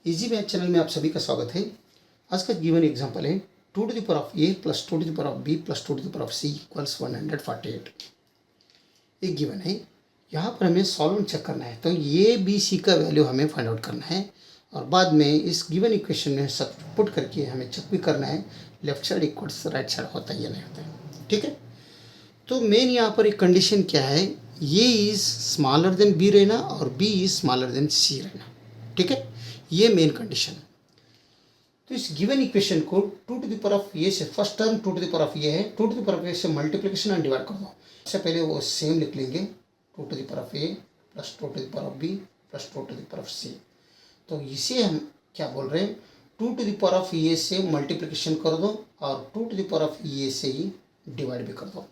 Easy math channel में आप सभी का स्वागत है। आज का गिवन एग्जांपल है 2 to the power of a plus 2 to the power of b plus 2 to the power of c equals 148। एक गिवन है, यहाँ पर हमें सॉल्व चेक करना है। तो ये बी सी का वैल्यू हमें फाइंड आउट करना है और बाद में इस गिवन इक्वेशन में सब पुट करके हमें चेक भी करना है left side equals right side होता है या नहीं होता है। ठीक है, तो मेन यहाँ पर एक कंडीशन क्या है, ये इज़ स्मॉलर देन बी रहना और बी इज़ स्मॉलर देन सी रहना। ठीक है, ये मेन कंडीशन। तो इस गिवन इक्वेशन को 2 to the power of a से, first term 2 to the power of a है, 2 to the power of a से मल्टीप्लिकेशन एंड डिवाइड कर दो। इससे पहले वो सेम लिख लेंगे 2 to the power of A plus 2 to the power of B plus 2 to the power of c. तो इसे हम क्या बोल रहे हैं, 2 to the power of a से मल्टीप्लिकेशन कर दो और 2 to the power of a से ही डिवाइड भी कर दो,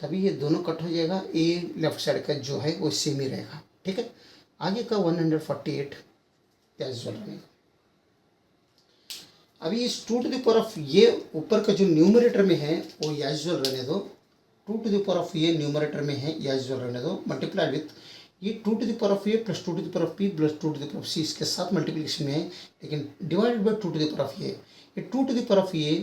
तभी ये दोनों कट हो जाएगा। ए लेफ्ट साइड का जो है वो सेम ही रहेगा। ठीक है, आगे का 148 एज वेल रहेगा। अभी इस 2 टू द पावर ऑफ ये ऊपर का जो न्यूमरेटर में है वो एज वेल रहने दो। 2 टू द पावर ऑफ ये न्यूमरेटर में है, एज वेल रहने दो। मल्टीप्लाई विथ ये 2 to the power of A plus 2 to the power of B plus 2 to the power of c, इसके साथ मल्टीप्लिकेशन में है, लेकिन divided by 2 to the power of a 2 to the power of a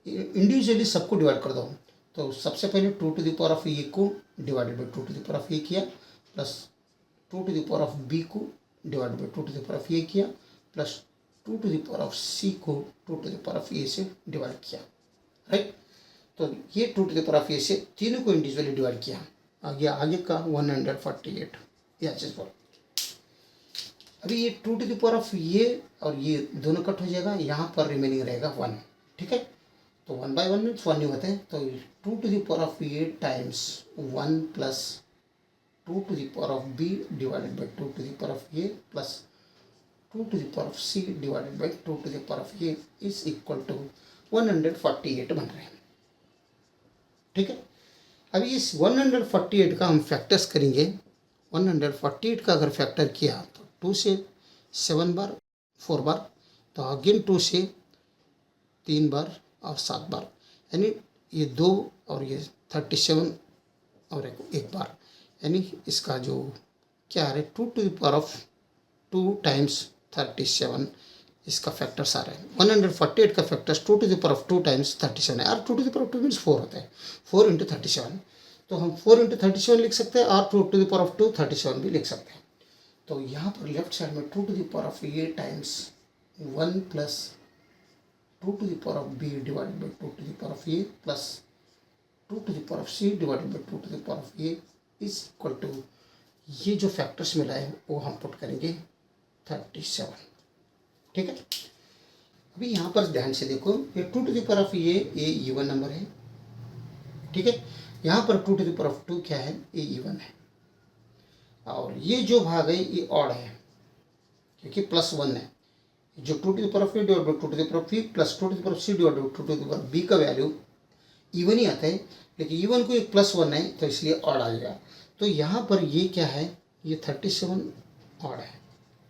individually सबको divide कर दो। तो सबसे पहले 2 to the power of a को divided by 2 to the power of a किया, plus 2 to the power of b को divided by 2 to the power of a किया, plus 2 to the power of c को 2 to the power of a से divide किया। Right, तो ये 2 to the power of a से तीनों को इंडिविजुअली डिवाइड किया। आगे का 148 या बोल। अभी ये 2 टू द पावर ऑफ ये और ये दोनों कट हो जाएगा, यहाँ पर रिमेनिंग रहेगा 1। ठीक है, तो 1 बाई 1 मीन्स 1 नहीं होता है, तो 2 to the power of A times 1 plus 2 to the power of B divided by 2 to the power of A plus 2 to the power of c divided by 2 to the power of a is equal to 148 बन रहे हैं। ठीक है, अभी इस 148 का हम factors करेंगे। 148 का अगर फैक्टर किया तो 2 से 7 बार 4 बार, तो अगेन 2 से 3 बार और 7 बार, यानी ये 2 और ये 37 और एक बार, यानी इसका जो क्या है 2 to the power of 2 times 37 इसका फैक्टर्स आ रहे हैं। 148 का फैक्टर्स 2 to the power of 2 times 37 है, और 2 to the power of 2 means 4 होता है, 4 इंटू 37। तो हम 4 इंटू 37 लिख सकते हैं और 2 टू द पावर ऑफ 2 37 भी लिख सकते हैं। तो यहाँ पर लेफ्ट साइड में 2 to the power of A times 1 plus 2 to the power of B divided by 2 to the power of A plus 2 to the power of C divided by 2 to the power of A is equal to, ये जो factors मिला है वो हम put करेंगे 37। ठीक है, अभी यहाँ पर ध्यान से देखो, ये 2 टू द पावर ऑफ ये इवन नंबर है। ठीक है, यहाँ पर 2 टू द पावर ऑफ 2 क्या है, ये इवन है, और ये जो भाग है ये ऑड है क्योंकि प्लस 1 है। जो 2 to the power of A divide by 2 to the power of B plus 2 to the power of C divide by 2 to the power of B का वैल्यू इवन ही आता है, लेकिन इवन को एक प्लस 1 है तो इसलिए ऑड आ जाएगा। तो यहाँ पर ये क्या है, ये 37 ऑड है।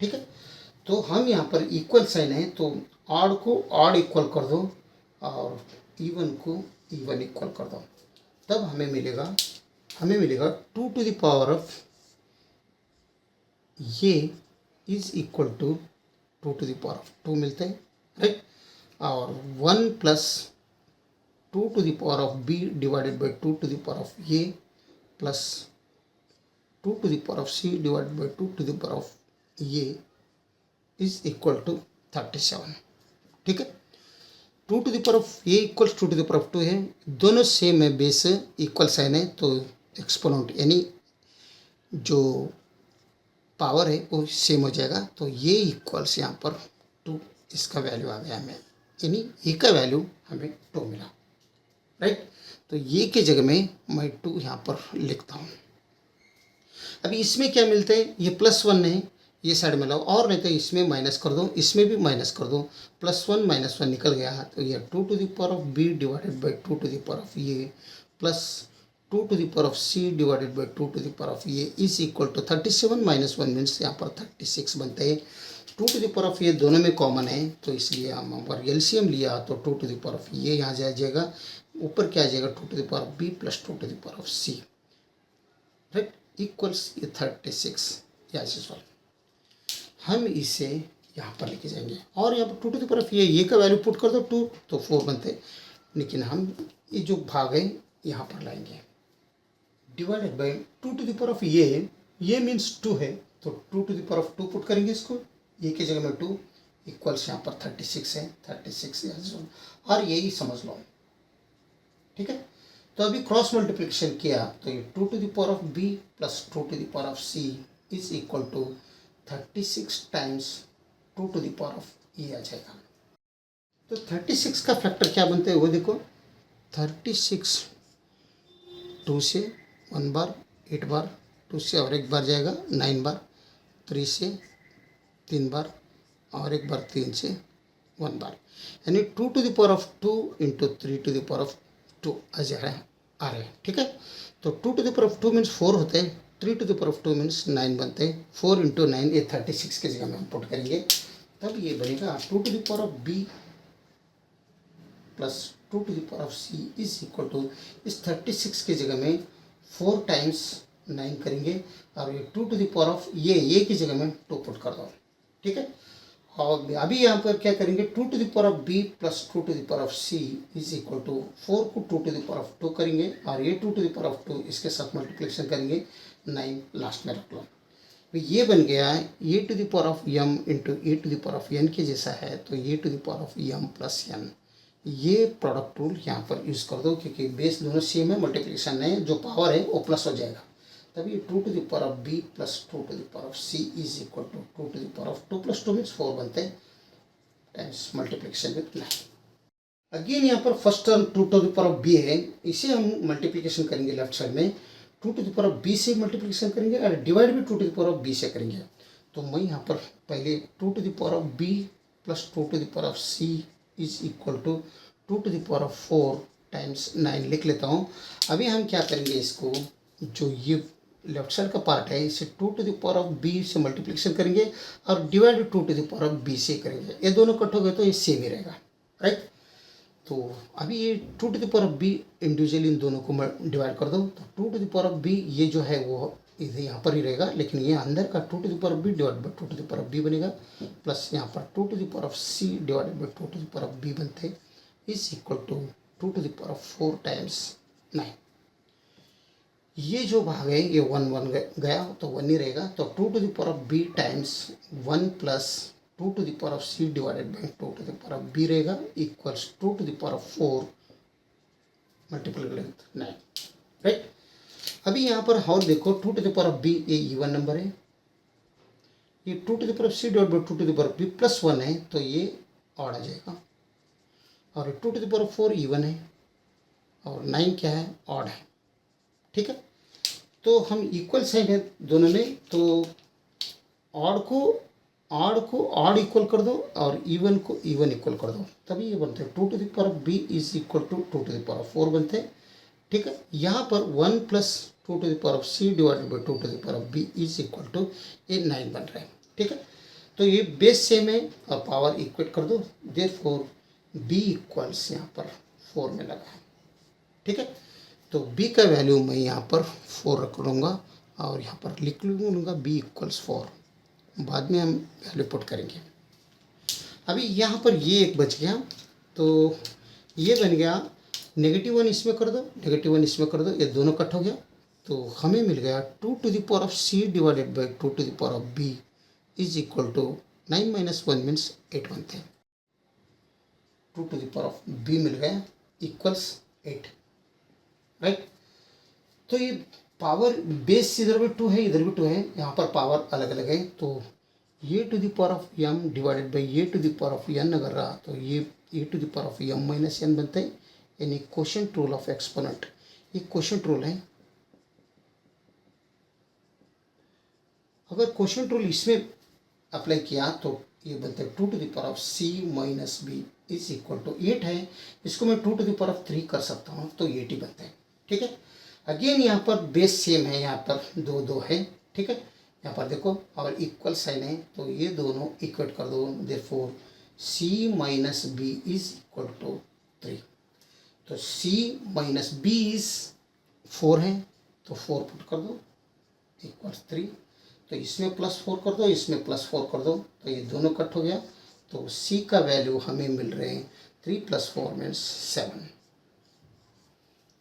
ठीक है, तो हम यहाँ पर इक्वल साइन है, तो ऑड को ऑड इक्वल कर दो और इवन को इवन इक्वल कर दो, तब हमें मिलेगा 2 टू द पावर ऑफ ये is equal to 2 to the power of 2 मिलता है। राइट, और 1 plus 2 to the power of B divided by 2 to the power of ये plus 2 to the power of c divided by 2 to the power of a is equal to 37। ठीक है, 2 to the power of a equals 2 to the power of 2 है, दोनों same है, base equal sign है, तो exponent यानी जो power है वो सेम हो जाएगा। तो ये इक्वल्स यहाँ पर 2, इसका वैल्यू आ गया हमें, यानी ए का वैल्यू हमें 2 मिला। राइट, तो ये के जगह में मैं 2 यहाँ पर लिखता हूँ। अभी इसमें क्या मिलता है, ये प्लस 1 है, ये साइड में लाओ, और नहीं तो इसमें माइनस कर दो, इसमें भी माइनस कर दो, प्लस 1 माइनस 1 निकल गया, तो ये 2 to the power of B divided by 2 to the power of ये plus 2 to the power of C divided by 2 to the power of ये is equal to 37 minus 1 means यहाँ पर 36 बनता है। 2 टू द पावर ऑफ ये दोनों में common है, तो इसलिए हम अगर एलसीएम लिया तो 2 टू द पावर ऑफ ये यहाँ जाएगा, ऊपर क्या आ जाएगा 2 to the power of B plus 2 to the power of C. Right, equals ये 36 या हम इसे यहाँ पर लेके जाएंगे और यहाँ पर 2 टू द पावर ऑफ ये का वैल्यू पुट कर दो 2 तो 4 बनते, लेकिन हम ये जो भाग है यहाँ पर लाएंगे divided by 2 to the power of ये मीन्स 2 है तो 2 to the power of 2 put करेंगे इसको, ये की जगह में 2 इक्वल्स यहाँ पर 36 है, 36 और यही समझ लो, ठीक है। तो अभी क्रॉस मल्टीप्लिकेशन किया तो ये 2 to the power of b plus 2 to the power of c is equal to 36 times 2 to the power of e आ जाएगा। तो 36 का फैक्टर क्या बनते हैं वो देखो, 36 2 से 1 बार 8 बार, 2 से और एक बार जाएगा 9 बार, 3 से 3 बार और एक बार 3 से 1 बार, यानी 2 to the power of 2 into 3 to the power of 2 आ रहे हैं, ठीक है। तो 2 to the power of 2 means 4 होते हैं, 3 to the power of 2 means 9 बनते हैं, 4 इंटू 9 ये 36 की जगह में हम पुट करेंगे, तब ये बनेगा 2 to the power of b plus 2 to the power of c is equal to इस 36 की जगह में 4 टाइम्स 9 करेंगे और ये 2 टू द पावर ऑफ ये की जगह में 2 पुट कर दो, ठीक है। और अभी यहाँ पर क्या करेंगे 2 to the power of b plus 2 to the power of c is equal to 4 को 2 टू द पावर ऑफ 2 करेंगे और ये 2 टू द पावर ऑफ 2 इसके साथ मल्टीप्लिकेशन करेंगे, 9 लास्ट में रख लो। तो ये बन गया है a to the power of m into a to the power of n के जैसा है, तो a to the power of m plus n, ये प्रोडक्ट रूल यहाँ पर यूज़ कर दो क्योंकि बेस दोनों सेम है, मल्टीप्लिकेशन है, जो पावर है वो प्लस हो जाएगा, तभी 2 to the power of b plus 2 to the power of c is equal to 2 to the power of 2 plus 2 means 4 बनते हैं टाइम्स मल्टीप्लिकेशन विथ 9। अगेन यहाँ पर first term 2 to the power of b है, इसे हम multiplication करेंगे left side में 2 to the power of b से मल्टीप्लिकेशन करेंगे और डिवाइड भी 2 to the power of b से करेंगे। तो मैं यहाँ पर पहले 2 to the power of b plus 2 to the power of c is equal to 2 to the power of 4 times 9 लिख लेता हूँ। अभी हम क्या करेंगे, इसको जो ये लेफ्ट साइड का पार्ट है इसे 2 to the power of b से मल्टीप्लिकेशन करेंगे और divide 2 to the power of b से करेंगे, ये दोनों कट हो गए तो ये सेम ही रहेगा, राइट। तो अभी ये 2 to the power of b individually इन दोनों को डिवाइड कर दो, तो 2 to the power of b ये जो है वो इधर यहाँ पर ही रहेगा, लेकिन ये अंदर का 2 to the power of b divide by 2 to the power of b बनेगा, प्लस यहाँ पर 2 to the power of c divided by 2 to the power of b बनते is equal to 2 to the power of 4 times 9। ये जो भाग है ये 1 गया तो 1 ही रहेगा, तो 2 to the power of b times 1 plus 2 to the power of c divided by 2 to the power of b रहेगा equals 2 to the power of 4 multiply with 9, right. अभी यहाँ पर और देखो 2 to the power of b ये even number है, ये 2 to the power of c divide by 2 to the power of b plus 1 है तो ये ऑड आ जाएगा, और 2 to the power of 4 even है और 9 क्या है ऑड है, ठीक है। तो हम इक्वल साइन है दोनों में, तो ऑड को ऑड इक्वल कर दो और इवन को इवन इक्वल कर दो, तभी ये बनते हैं 2 to the power of b is equal to 2 to the power of 4 बनते हैं, ठीक है। यहाँ पर 1 plus 2 to the power of c divided by 2 to the power of b is equal to ये 9 बन रहा है, ठीक है। तो ये बेस सेम है और पावर इक्वेट कर दो, देयरफॉर b इक्वल्स यहाँ पर 4 में लगा है, ठीक है। तो b का वैल्यू मैं यहाँ पर 4 रख लूँगा और यहाँ पर लिख लूँगा b इक्वल्स 4, बाद में हम वैल्यू पुट करेंगे। अभी यहाँ पर ये एक बच गया, तो ये बन गया -1 इसमें कर दो, -1 इसमें कर दो, ये दोनों कट हो गया, तो हमें मिल गया 2 to the power of c divided by 2 to the power of b is equal to 9 minus 1 means 8 बनते हैं, 2 to the power of b मिल गया इक्वल्स 8, राइट। तो ये पावर बेस इधर भी 2 है इधर भी 2 है, यहाँ पर पावर अलग अलग है, तो ये to the power of m divided by ये to the power of n अगर रहा तो ये to the power of m minus n बनता है, यानी क्वोशंट रूल ऑफ एक्सपोनेंट, ये क्वोशंट रूल है। अगर क्वोशंट रूल इसमें अप्लाई किया तो ये बनता है 2 to the power of c minus b is equal to 8 है, इसको मैं 2 टू द पावर ऑफ 3 कर सकता हूँ तो 8 ही बनता है, ठीक है। अगेन यहाँ पर बेस सेम है, यहाँ पर 2 है, ठीक है। यहाँ पर देखो और इक्वल साइन है तो ये दोनों इक्वेट कर दो, therefore c minus b is equal to 3, तो c माइनस b इज 4 है तो 4 पुट कर दो इक्वल्स 3, तो इसमें +4 कर दो, इसमें +4 कर दो, तो ये दोनों कट हो गया। तो C का वैल्यू हमें मिल रहे हैं 3 + 4 मीन्स 7।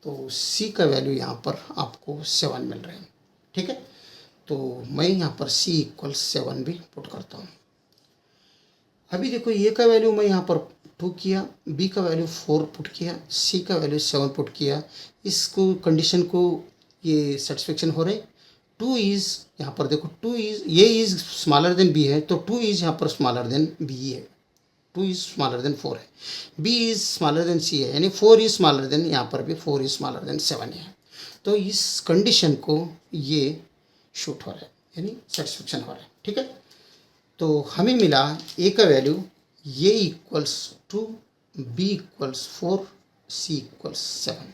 तो C का वैल्यू यहाँ पर आपको 7 मिल रहे हैं। ठीक है, तो मैं यहाँ पर C = 7 भी पुट करता हूँ। अभी देखो A का वैल्यू मैं यहाँ पर 2 किया, B का वैल्यू 4 पुट किया, C का वैल्यू 7 पुट किया। इसको कंडीशन को ये सेटिस्फेक्शन हो रही। 2 इज़ यहाँ पर देखो 2 is A is smaller than B है, तो 2 इज़ यहाँ पर स्मॉलर देन B है, 2 इज़ स्मॉलर देन 4 है। B is smaller than C है, यानी 4 इज़ स्मॉलर देन, यहाँ पर भी 4 इज़ स्मॉलर देन 7 है। तो इस कंडीशन को ये शूट हो रहा है, यानी सेटिस्फेक्शन हो रहा है। ठीक है, तो हमें मिला A का वैल्यू A = 2, B = 4, C = 7।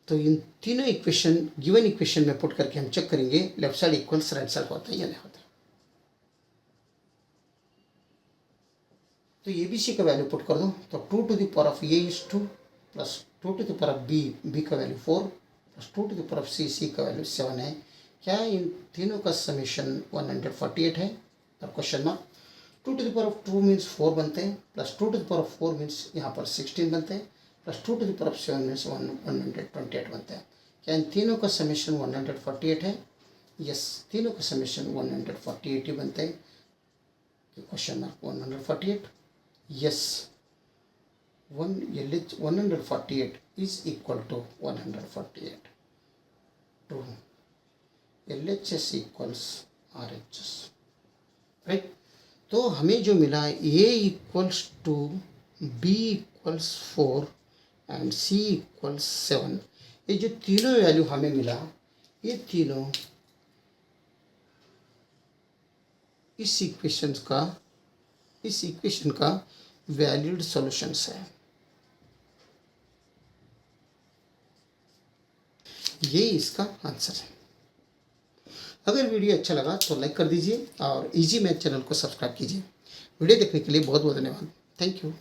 तो इन तीनों इक्वेशन गिवन इक्वेशन में पुट करके हम चेक करेंगे left side equals right side होता है या नहीं होता है। तो ABC का वैल्यू पुट कर दो, तो 2 to the power of A is 2 plus 2 to the power of B का value 4 plus 2 to the power of C का वैल्यू 7 है। क्या इन तीनों का समेशन 148 है? और question mark. 2 to the power of 2 means 4 बनते हैं, plus 2 to the power of 4 means यहाँ पर 16 बनते हैं, plus 2 to the power of 7 means 128 बनते हैं। क्या इन तीनों का समेशन 148 है? यस, तीनों का समेशन 148 ही बनते हैं। Question mark 148, yes 148 is equal to 148 to LHS equals RHS, right. तो हमें जो मिला A = 2, B = 4 एंड C = 7, ये जो तीनों वैल्यू हमें मिला, ये तीनों इस इक्वेशन का वैलिड सॉल्यूशंस है। ये इसका आंसर है। अगर वीडियो अच्छा लगा तो लाइक कर दीजिए और इजी मैथ चैनल को सब्सक्राइब कीजिए। वीडियो देखने के लिए बहुत बहुत धन्यवाद। Thank you.